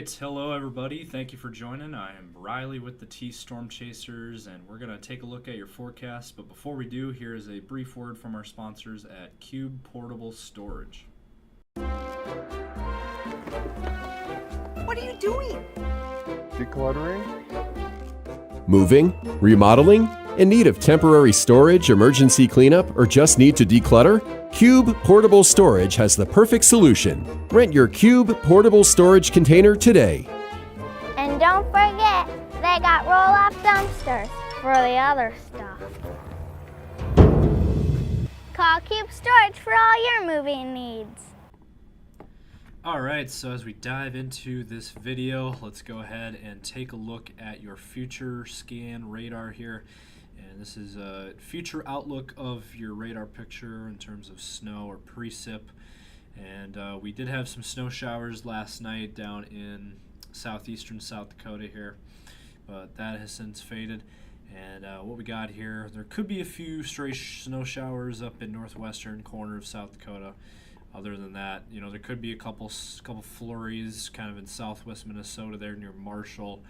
right, hello everybody. Thank you for joining. I am Riley with the T Storm Chasers, and we're going to take a look at your forecast. But before we do, here is a brief word from our sponsors at Cube Portable Storage. What are you doing? Decluttering? Moving? Remodeling? In need of temporary storage, emergency cleanup, or just need to declutter? Cube Portable Storage has the perfect solution. Rent your Cube Portable Storage container today. And don't forget, they got roll-off dumpsters for the other stuff. Call Cube Storage for all your moving needs. Alright, so as we dive into this video, let's go ahead and take a look at your future scan radar here. And this is a future outlook of your radar picture in terms of snow or precip. And we did have some snow showers last night down in southeastern South Dakota here, but that has since faded. And what we got here, there could be a few stray snow showers up in northwestern corner of South Dakota. Other than that, you know, there could be a couple flurries kind of in southwest Minnesota there near Marshall.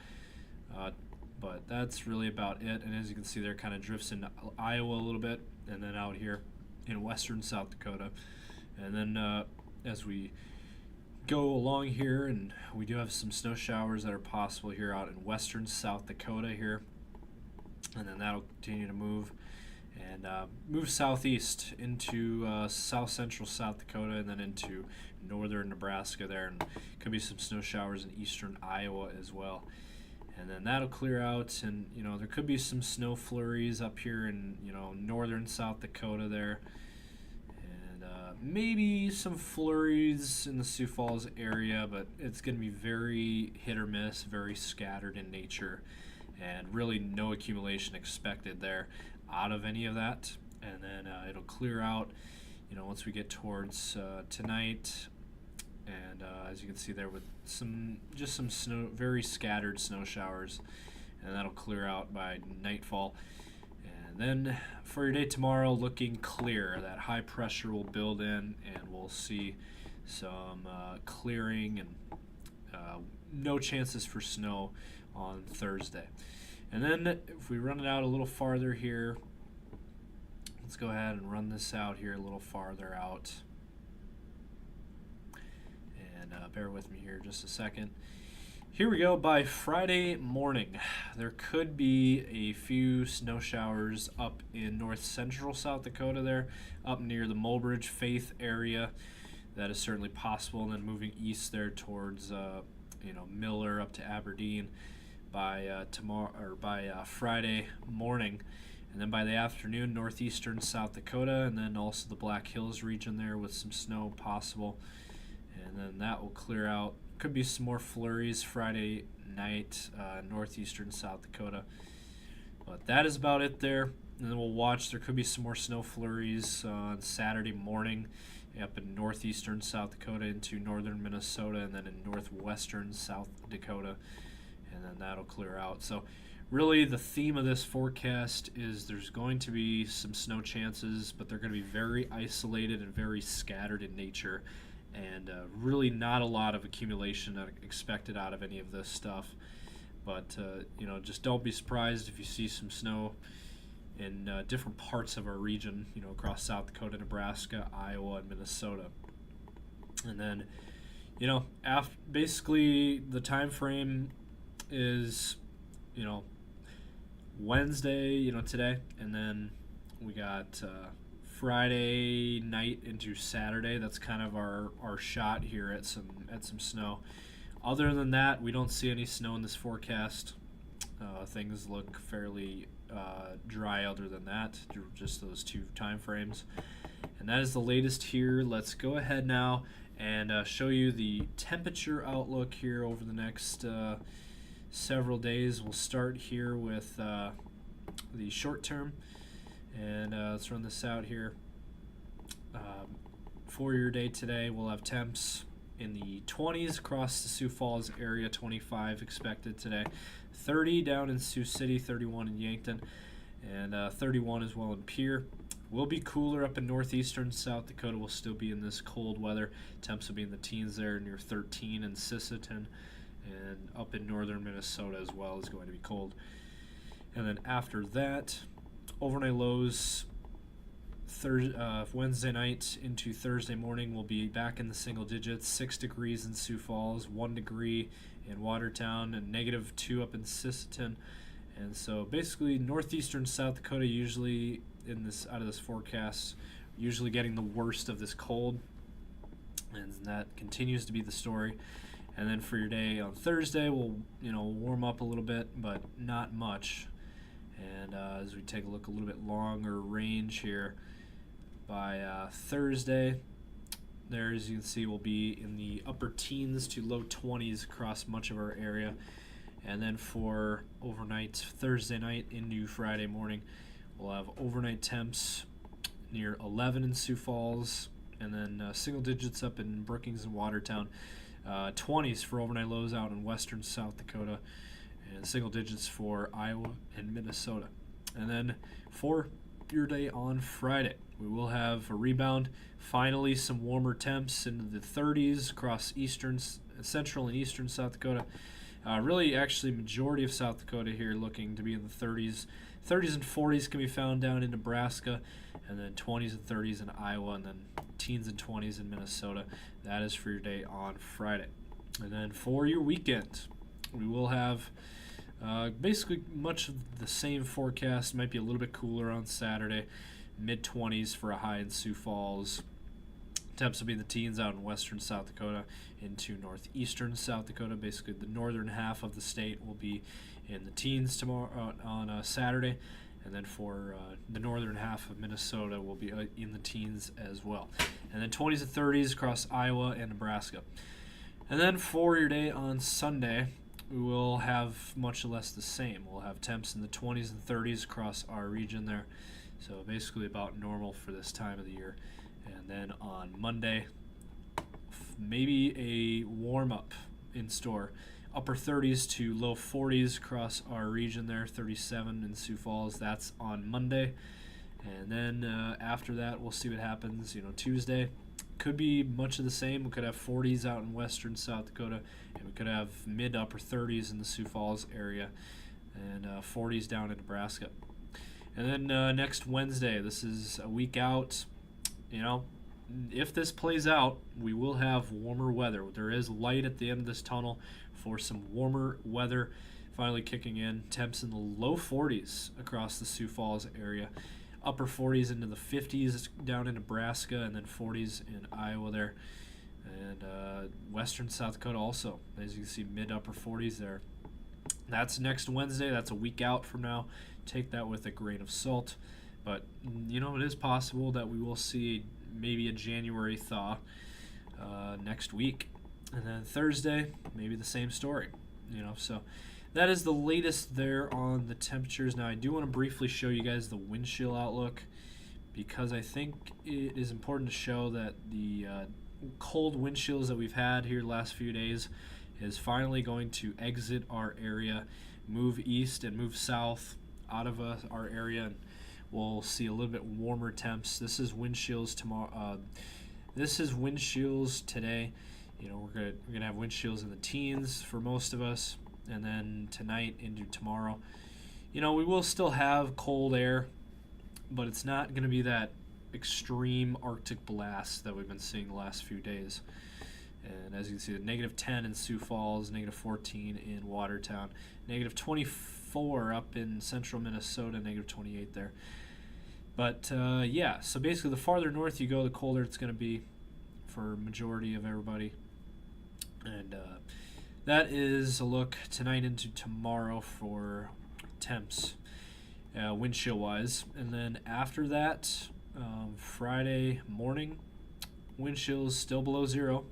But that's really about it. And as you can see, there kind of drifts into Iowa a little bit, and then out here in western South Dakota. And then as we go along here, and we do have some snow showers that are possible here out in western South Dakota here. And then that'll continue to move and move southeast into south central South Dakota, and then into northern Nebraska there. And could be some snow showers in eastern Iowa as well. And then that'll clear out, and you know, there could be some snow flurries up here in, you know, northern South Dakota there, and maybe some flurries in the Sioux Falls area, but it's going to be very hit or miss, very scattered in nature, and really no accumulation expected there out of any of that. And then it'll clear out, you know, once we get towards tonight. And as you can see there, with some snow, very scattered snow showers, and that'll clear out by nightfall. And then for your day tomorrow, looking clear. That high pressure will build in, and we'll see some clearing and no chances for snow on Thursday. And then if we run it out a little farther here, let's go ahead and run this out here a little farther out. Bear with me here just a second. Here we go. By Friday morning, there could be a few snow showers up in north central South Dakota there, up near the Mulbridge Faith area. That is certainly possible. And then moving east there towards Miller up to Aberdeen by Friday morning. And then by the afternoon, northeastern South Dakota, and then also the Black Hills region there with some snow possible. And then that will clear out. Could be some more flurries Friday night, northeastern South Dakota. But that is about it there. And then we'll watch. There could be some more snow flurries on Saturday morning up in northeastern South Dakota into northern Minnesota, and then in northwestern South Dakota. And then that'll clear out. So really the theme of this forecast is there's going to be some snow chances, but they're going to be very isolated and very scattered in nature. And really not a lot of accumulation expected out of any of this stuff. But, just don't be surprised if you see some snow in different parts of our region, you know, across South Dakota, Nebraska, Iowa, and Minnesota. And then, you know, basically the time frame is, you know, Wednesday, you know, today, and then we got Friday night into Saturday. That's kind of our shot here at some snow. Other than that, we don't see any snow in this forecast. Things look fairly dry other than that, just those two time frames. And that is the latest here. Let's go ahead now and show you the temperature outlook here over the next several days. We'll start here with the short term. And let's run this out here. For your day today, we'll have temps in the 20s across the Sioux Falls area, 25 expected today, 30 down in Sioux City, 31 in Yankton, and 31 as well in Pierre. Will be cooler up in northeastern South Dakota. We'll still be in this cold weather. Temps will be in the teens there, near 13 in Sisseton, and up in northern Minnesota as well is going to be cold. And then after that, overnight lows Wednesday night into Thursday morning will be back in the single digits. 6 degrees in Sioux Falls, 1 degree in Watertown, and -2 up in Sisseton. And so basically northeastern South Dakota usually out of this forecast, usually getting the worst of this cold, and that continues to be the story. And then for your day on Thursday, we'll warm up a little bit, but not much. And as we take a look a little bit longer range here, by Thursday, there, as you can see, will be in the upper teens to low 20s across much of our area. And then for overnight, Thursday night into Friday morning, we'll have overnight temps near 11 in Sioux Falls, and then single digits up in Brookings and Watertown. 20s for overnight lows out in western South Dakota, and single digits for Iowa and Minnesota. And then for your day on Friday, we will have a rebound. Finally, some warmer temps into the 30s across central and eastern South Dakota. Really, actually, majority of South Dakota here looking to be in the 30s. 30s and 40s can be found down in Nebraska, and then 20s and 30s in Iowa, and then teens and 20s in Minnesota. That is for your day on Friday. And then for your weekend, we will have basically much of the same forecast. Might be a little bit cooler on Saturday, mid-20s for a high in Sioux Falls. Temps will be in the teens out in western South Dakota into northeastern South Dakota. Basically, the northern half of the state will be in the teens tomorrow on Saturday, and then for the northern half of Minnesota will be in the teens as well. And then 20s and 30s across Iowa and Nebraska. And then for your day on Sunday, we will have much less the same. We'll have temps in the 20s and 30s across our region there. So basically about normal for this time of the year. And then on Monday, maybe a warm-up in store. Upper 30s to low 40s across our region there, 37 in Sioux Falls. That's on Monday. And then after that, we'll see what happens. Tuesday could be much of the same. We could have 40s out in western South Dakota, and we could have mid-upper 30s in the Sioux Falls area, and 40s down in Nebraska. And then next Wednesday, this is a week out. If this plays out, we will have warmer weather. There is light at the end of this tunnel for some warmer weather finally kicking in. Temps in the low 40s across the Sioux Falls area. Upper 40s into the 50s down in Nebraska, and then 40s in Iowa there. And western South Dakota also. As you can see, mid-upper 40s there. That's next Wednesday. That's a week out from now. Take that with a grain of salt. But, it is possible that we will see maybe a January thaw next week. And then Thursday, maybe the same story. So that is the latest there on the temperatures. Now, I do want to briefly show you guys the wind chill outlook, because I think it is important to show that the cold wind chills that we've had here the last few days is finally going to exit our area, move east and move south out of our area, and we'll see a little bit warmer temps. This is wind chills tomorrow. This is wind chills today. We're gonna have wind chills in the teens for most of us, and then tonight into tomorrow. We will still have cold air, but it's not gonna be that extreme Arctic blast that we've been seeing the last few days. And as you can see, the -10 in Sioux Falls, -14 in Watertown, -24 up in central Minnesota, -28 there. But yeah, so basically the farther north you go, the colder it's going to be for majority of everybody. And that is a look tonight into tomorrow for temps, wind chill wise. And then after that, Friday morning, wind chills still below 0.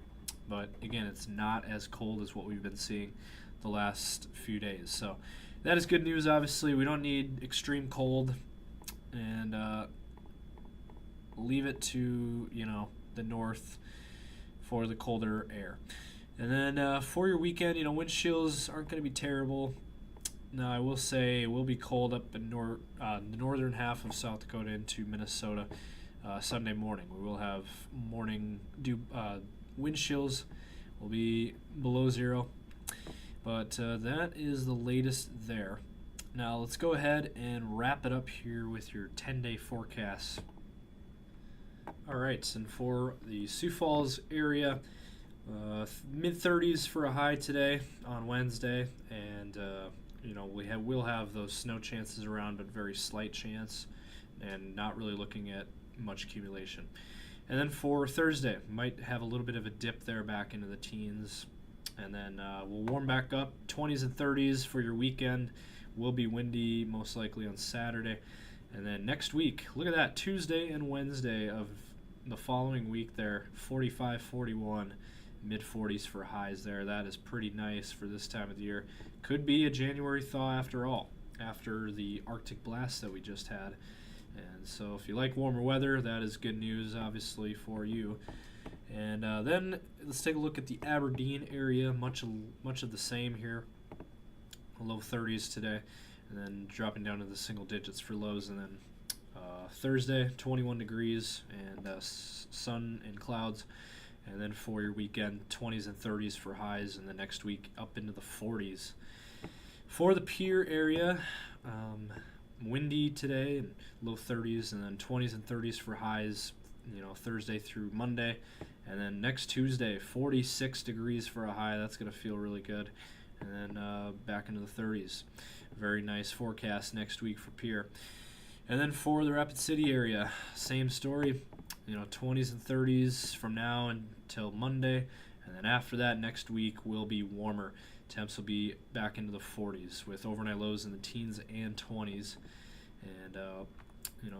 But again, it's not as cold as what we've been seeing the last few days. So that is good news, obviously. We don't need extreme cold, and leave it to, the north for the colder air. And then for your weekend, wind chills aren't going to be terrible. Now, I will say it will be cold up in the northern half of South Dakota into Minnesota Sunday morning. We will have morning wind chills will be below 0. But that is the latest there. Now let's go ahead and wrap it up here with your 10-day forecast. Alright, and for the Sioux Falls area, mid-30s for a high today on Wednesday, and we'll have those snow chances around, but very slight chance, and not really looking at much accumulation. And then for Thursday, might have a little bit of a dip there back into the teens, and then we'll warm back up, 20s and 30s for your weekend. Will be windy most likely on Saturday, and then next week, look at that, Tuesday and Wednesday of the following week there, 45, 41, mid-40s for highs there. That is pretty nice for this time of the year. Could be a January thaw after all, after the Arctic blast that we just had. And so if you like warmer weather, that is good news, obviously, for you. And then let's take a look at the Aberdeen area. Much of the same here. Low 30s today, and then dropping down to the single digits for lows. And then Thursday, 21 degrees and sun and clouds. And then for your weekend, 20s and 30s for highs, and the next week up into the 40s. For the Pier area, windy today and low 30s, and then 20s and 30s for highs, Thursday through Monday. And then next Tuesday, 46 degrees for a high. That's going to feel really good. And then back into the 30s. Very nice forecast next week for Pier. And then for the Rapid City area, same story. 20s and 30s from now until Monday. And then after that, next week will be warmer. Temps will be back into the 40s with overnight lows in the teens and 20s. And,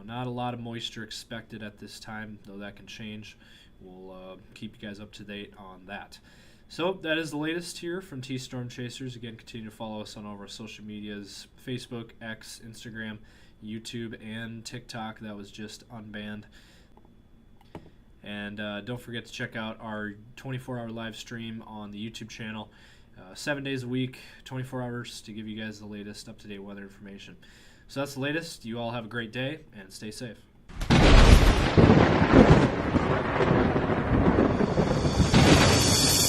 not a lot of moisture expected at this time, though that can change. We'll keep you guys up to date on that. So that is the latest here from T-Storm Chasers. Again, continue to follow us on all of our social medias, Facebook, X, Instagram, YouTube, and TikTok. That was just unbanned. And don't forget to check out our 24-hour live stream on the YouTube channel. 7 days a week, 24 hours to give you guys the latest up-to-date weather information. So that's the latest. You all have a great day, and stay safe.